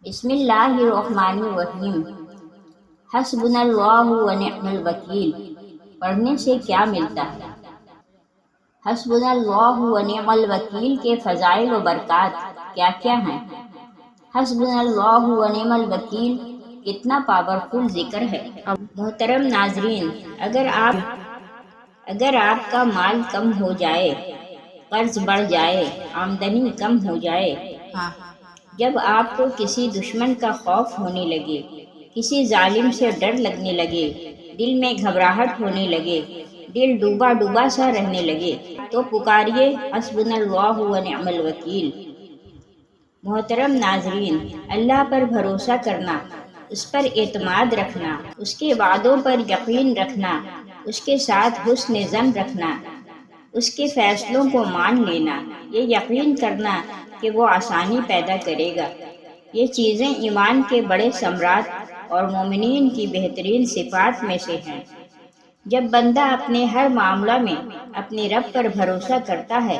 بسم اللہ الرحمن الرحیم۔ حسبنا اللہ و نعم الوکیل پڑھنے سے کیا ملتا ہے؟ حسبنا اللہ و نعم الوکیل کے فضائل و برکات کیا کیا ہیں؟ حسبنا اللہ و نعم الوکیل کتنا پاورفل ذکر ہے۔ محترم ناظرین، اگر آپ کا مال کم ہو جائے، قرض بڑھ جائے، آمدنی کم ہو جائے، جب آپ کو کسی دشمن کا خوف ہونے لگے، کسی ظالم سے ڈر لگنے لگے، دل میں گھبراہٹ ہونے لگے، دل ڈوبا ڈوبا سا رہنے لگے، تو پکاریے حسبنا اللہ و نعم الوکیل۔ محترم ناظرین، اللہ پر بھروسہ کرنا، اس پر اعتماد رکھنا، اس کے وعدوں پر یقین رکھنا، اس کے ساتھ حسن ظن رکھنا، اس کے فیصلوں کو مان لینا، یہ یقین کرنا کہ وہ آسانی پیدا کرے گا، یہ چیزیں ایمان کے بڑے ثمرات اور مومنین کی بہترین صفات میں سے ہیں۔ جب بندہ اپنے ہر معاملہ میں اپنے رب پر بھروسہ کرتا ہے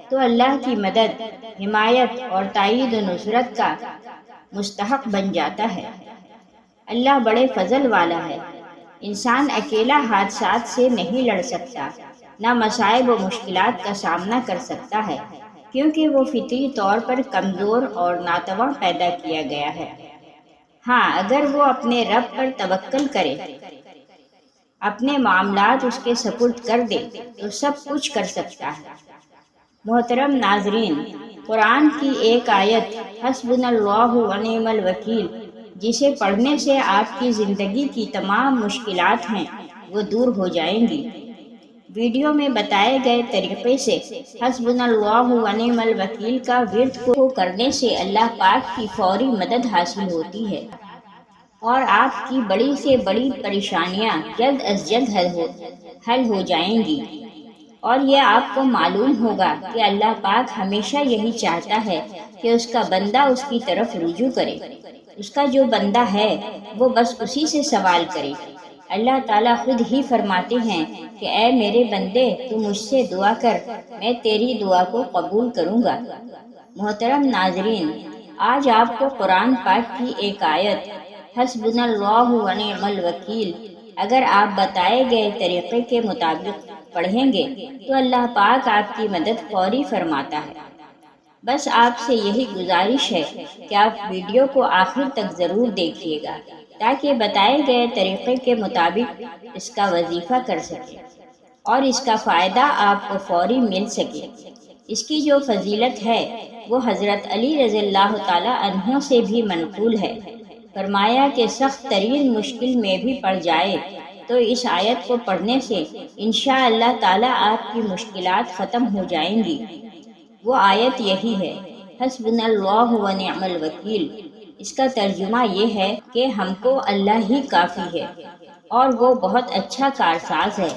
تو اللہ کی مدد، حمایت اور تائید و نصرت کا مستحق بن جاتا ہے۔ اللہ بڑے فضل والا ہے۔ انسان اکیلا حادثات سے نہیں لڑ سکتا، نہ مصائب و مشکلات کا سامنا کر سکتا ہے، کیونکہ وہ فطری طور پر کمزور اور ناتواں پیدا کیا گیا ہے۔ ہاں، اگر وہ اپنے رب پر توکل کرے، اپنے معاملات اس کے سپرد کر دے تو سب کچھ کر سکتا ہے۔ محترم ناظرین، قرآن کی ایک آیت حسبنا اللہ و نعم الوکیل، جسے پڑھنے سے آپ کی زندگی کی تمام مشکلات ہیں وہ دور ہو جائیں گی۔ ویڈیو میں بتائے گئے طریقے سے حسبنا اللہ و نعم الوکیل کا ورد کو کرنے سے اللہ پاک کی فوری مدد حاصل ہوتی ہے اور آپ کی بڑی سے بڑی پریشانیاں جلد از جلد حل ہو جائیں گی۔ اور یہ آپ کو معلوم ہوگا کہ اللہ پاک ہمیشہ یہی چاہتا ہے کہ اس کا بندہ اس کی طرف رجوع کرے، اس کا جو بندہ ہے وہ بس اسی سے سوال کرے۔ اللہ تعالیٰ خود ہی فرماتے ہیں کہ اے میرے بندے، تو مجھ سے دعا کر، میں تیری دعا کو قبول کروں گا۔ محترم ناظرین، آج آپ کو قرآن پاک کی ایک آیت حسبنا اللہ و نعم الوکیل اگر آپ بتائے گئے طریقے کے مطابق پڑھیں گے تو اللہ پاک آپ کی مدد فوری فرماتا ہے۔ بس آپ سے یہی گزارش ہے کہ آپ ویڈیو کو آخر تک ضرور دیکھیے گا تاکہ بتائے گئے طریقے کے مطابق اس کا وظیفہ کر سکیں اور اس کا فائدہ آپ کو فوری مل سکے۔ اس کی جو فضیلت ہے وہ حضرت علی رضی اللہ تعالیٰ عنہ سے بھی منقول ہے۔ فرمایا کہ سخت ترین مشکل میں بھی پڑ جائے تو اس آیت کو پڑھنے سے انشاءاللہ تعالیٰ آپ کی مشکلات ختم ہو جائیں گی۔ وہ آیت یہی ہے، حسبنا اللہ و نعم الوکیل۔ اس کا ترجمہ یہ ہے کہ ہم کو اللہ ہی کافی ہے اور وہ بہت اچھا کارساز ہے۔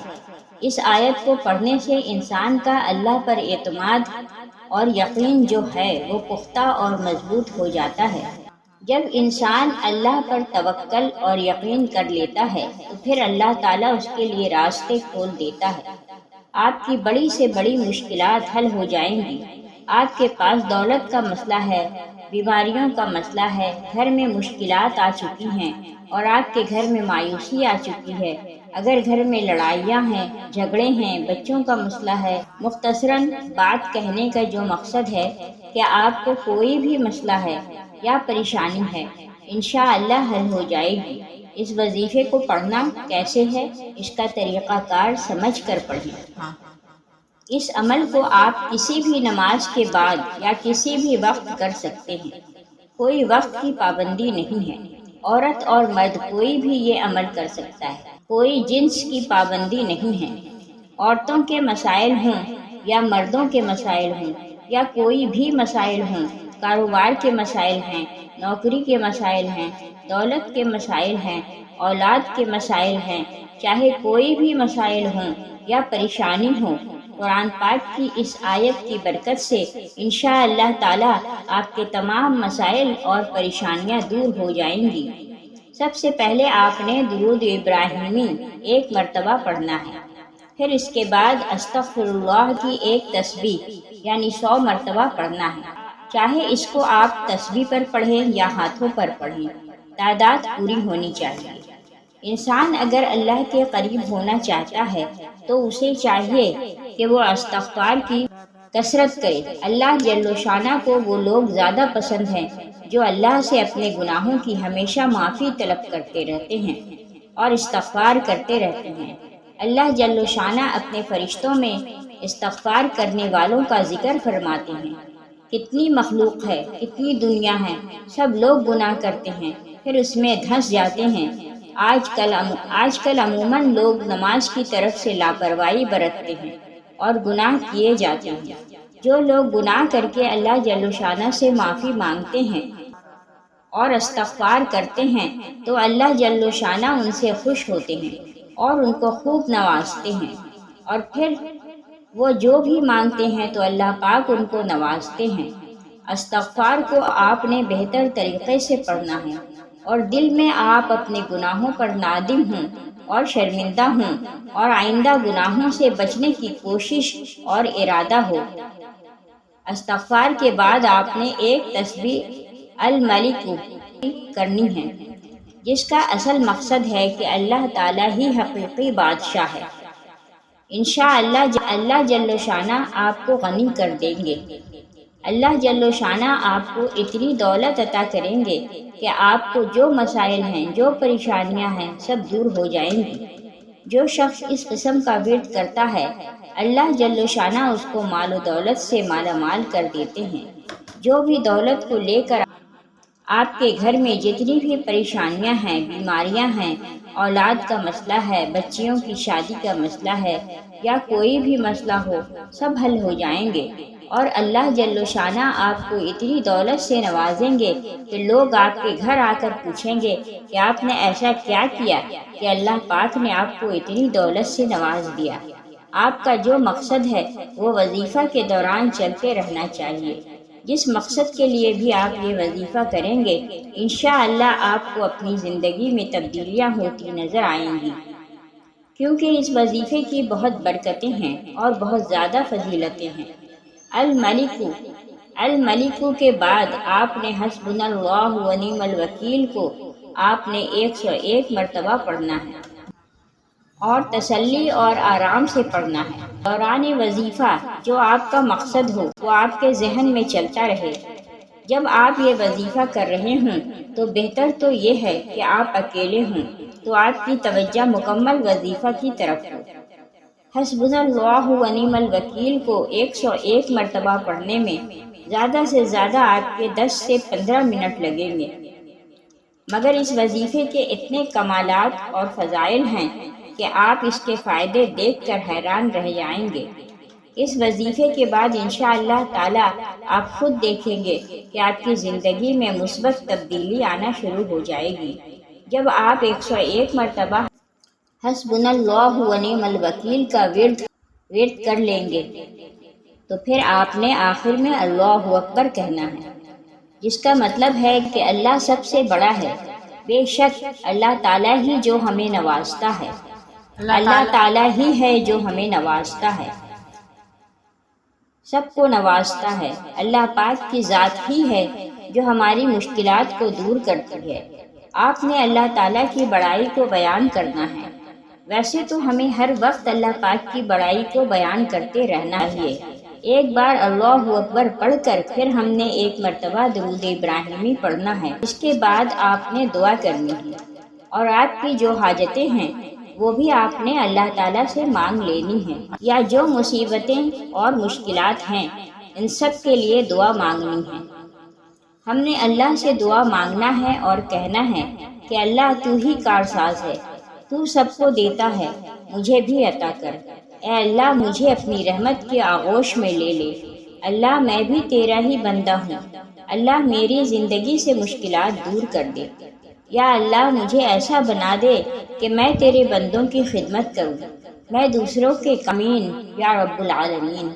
اس آیت کو پڑھنے سے انسان کا اللہ پر اعتماد اور یقین جو ہے وہ پختہ اور مضبوط ہو جاتا ہے۔ جب انسان اللہ پر توکل اور یقین کر لیتا ہے تو پھر اللہ تعالیٰ اس کے لیے راستے کھول دیتا ہے۔ آپ کی بڑی سے بڑی مشکلات حل ہو جائیں گی۔ آپ کے پاس دولت کا مسئلہ ہے، بیماریوں کا مسئلہ ہے، گھر میں مشکلات آ چکی ہیں اور آپ کے گھر میں مایوسی آ چکی ہے، اگر گھر میں لڑائیاں ہیں، جھگڑے ہیں، بچوں کا مسئلہ ہے، مختصراً بات کہنے کا جو مقصد ہے کہ آپ کو کوئی بھی مسئلہ ہے یا پریشانی ہے، انشاءاللہ حل ہو جائے گی۔ اس وظیفے کو پڑھنا کیسے ہے، اس کا طریقہ کار سمجھ کر پڑھیں۔ اس عمل کو آپ کسی بھی نماز کے بعد یا کسی بھی وقت کر سکتے ہیں، کوئی وقت کی پابندی نہیں ہے۔ عورت اور مرد کوئی بھی یہ عمل کر سکتا ہے، کوئی جنس کی پابندی نہیں ہے۔ عورتوں کے مسائل ہوں یا مردوں کے مسائل ہوں یا کوئی بھی مسائل ہوں، کاروبار کے مسائل ہیں، نوکری کے مسائل ہیں، دولت کے مسائل ہیں، اولاد کے مسائل ہیں، چاہے کوئی بھی مسائل ہوں یا پریشانی ہو، قرآن پاک کی اس آیت کی برکت سے انشاءاللہ تعالیٰ آپ کے تمام مسائل اور پریشانیاں دور ہو جائیں گی۔ سب سے پہلے آپ نے درود ابراہیمی 1 مرتبہ پڑھنا ہے، پھر اس کے بعد استغفر اللہ کی ایک تسبیح یعنی 100 مرتبہ پڑھنا ہے۔ چاہے اس کو آپ تسبیح پر پڑھیں یا ہاتھوں پر پڑھیں، تعداد پوری ہونی چاہیے۔ انسان اگر اللہ کے قریب ہونا چاہتا ہے تو اسے چاہیے کہ وہ استغفار کی کثرت کرے۔ اللہ جل شانہ کو وہ لوگ زیادہ پسند ہیں جو اللہ سے اپنے گناہوں کی ہمیشہ معافی طلب کرتے رہتے ہیں اور استغفار کرتے رہتے ہیں۔ اللہ جل شانہ اپنے فرشتوں میں استغفار کرنے والوں کا ذکر فرماتے ہیں۔ کتنی مخلوق ہے، کتنی دنیا ہے، سب لوگ گناہ کرتے ہیں پھر اس میں دھنس جاتے ہیں۔ آج کل عموماً لوگ نماز کی طرف سے لاپرواہی برتتے ہیں اور گناہ کیے جاتے ہیں۔ جو لوگ گناہ کر کے اللہ جل شانہ سے معافی مانگتے ہیں اور استغفار کرتے ہیں تو اللہ جل شانہ ان سے خوش ہوتے ہیں اور ان کو خوب نوازتے ہیں، اور پھر وہ جو بھی مانگتے ہیں تو اللہ پاک ان کو نوازتے ہیں۔ استغفار کو آپ نے بہتر طریقے سے پڑھنا ہے اور دل میں آپ اپنے گناہوں پر نادم ہوں اور شرمندہ ہوں اور آئندہ گناہوں سے بچنے کی کوشش اور ارادہ ہو۔ استغفار کے بعد آپ نے ایک تسبیح الملک کرنی ہے جس کا اصل مقصد ہے کہ اللہ تعالیٰ ہی حقیقی بادشاہ ہے۔ انشاءاللہ اللہ جل شانہ آپ کو غنی کر دیں گے۔ اللہ جل شانہ آپ کو اتنی دولت عطا کریں گے کہ آپ کو جو مسائل ہیں، جو پریشانیاں ہیں، سب دور ہو جائیں گی۔ جو شخص اس قسم کا ورد کرتا ہے اللہ جل شانہ اس کو مال و دولت سے مالا مال کر دیتے ہیں۔ جو بھی دولت کو لے کر آپ کے گھر میں جتنی بھی پریشانیاں ہیں، بیماریاں ہیں، اولاد کا مسئلہ ہے، بچیوں کی شادی کا مسئلہ ہے یا کوئی بھی مسئلہ ہو، سب حل ہو جائیں گے، اور اللہ جل شانہ آپ کو اتنی دولت سے نوازیں گے کہ لوگ آپ کے گھر آ کر پوچھیں گے کہ آپ نے ایسا کیا کیا کہ اللہ پاک نے آپ کو اتنی دولت سے نواز دیا۔ آپ کا جو مقصد ہے وہ وظیفہ کے دوران چلتے رہنا چاہیے۔ جس مقصد کے لیے بھی آپ یہ وظیفہ کریں گے انشاءاللہ آپ کو اپنی زندگی میں تبدیلیاں ہوتی نظر آئیں گی، کیونکہ اس وظیفے کی بہت برکتیں ہیں اور بہت زیادہ فضیلتیں ہیں۔ الملک کے بعد آپ نے حسبنا اللہ و نعم الوکیل کو آپ نے 101 مرتبہ پڑھنا ہے اور تسلی اور آرام سے پڑھنا ہے۔ دوران وظیفہ جو آپ کا مقصد ہو وہ آپ کے ذہن میں چلتا رہے۔ جب آپ یہ وظیفہ کر رہے ہوں تو بہتر تو یہ ہے کہ آپ اکیلے ہوں تو آپ کی توجہ مکمل وظیفہ کی طرف ہو۔ حسبنا اللہ و نعم الوکیل کو 101 مرتبہ پڑھنے میں زیادہ سے زیادہ آپ کے 10 سے 15 منٹ لگیں گے، مگر اس وظیفے کے اتنے کمالات اور فضائل ہیں کہ آپ اس کے فائدے دیکھ کر حیران رہ جائیں گے۔ اس وظیفے کے بعد انشاءاللہ تعالی آپ خود دیکھیں گے کہ آپ کی زندگی میں مثبت تبدیلی آنا شروع ہو جائے گی۔ جب آپ 101 مرتبہ حسبنا اللہ و نعم الوکیل کا ورد کر لیں گے تو پھر آپ نے آخر میں اللہ اکبر کہنا ہے، جس کا مطلب ہے کہ اللہ سب سے بڑا ہے۔ بے شک اللہ تعالیٰ ہی جو ہمیں نوازتا ہے، اللہ تعالیٰ ہی ہے جو ہمیں نوازتا ہے، سب کو نوازتا ہے۔ اللہ پاک کی ذات ہی ہے جو ہماری مشکلات کو دور کرتی ہے۔ آپ نے اللہ تعالیٰ کی بڑائی کو بیان کرنا ہے۔ ویسے تو ہمیں ہر وقت اللہ پاک کی بڑائی کو بیان کرتے رہنا چاہیے۔ ایک بار اللہ اکبر پڑھ کر پھر ہم نے 1 مرتبہ درود ابراہیمی پڑھنا ہے۔ اس کے بعد آپ نے دعا کرنی ہے اور آپ کی جو حاجتیں ہیں وہ بھی آپ نے اللہ تعالیٰ سے مانگ لینی ہیں، یا جو مصیبتیں اور مشکلات ہیں ان سب کے لیے دعا مانگنی ہے۔ ہم نے اللہ سے دعا مانگنا ہے اور کہنا ہے کہ اللہ تو ہی کارساز ہے، تو سب کو دیتا ہے، مجھے بھی عطا کر۔ اے اللہ مجھے اپنی رحمت کے آغوش میں لے لے۔ اللہ میں بھی تیرا ہی بندہ ہوں، اللہ میری زندگی سے مشکلات دور کر دے۔ یا اللہ مجھے ایسا بنا دے کہ میں تیرے بندوں کی خدمت کروں، میں دوسروں کے کامین یا رب العالمین۔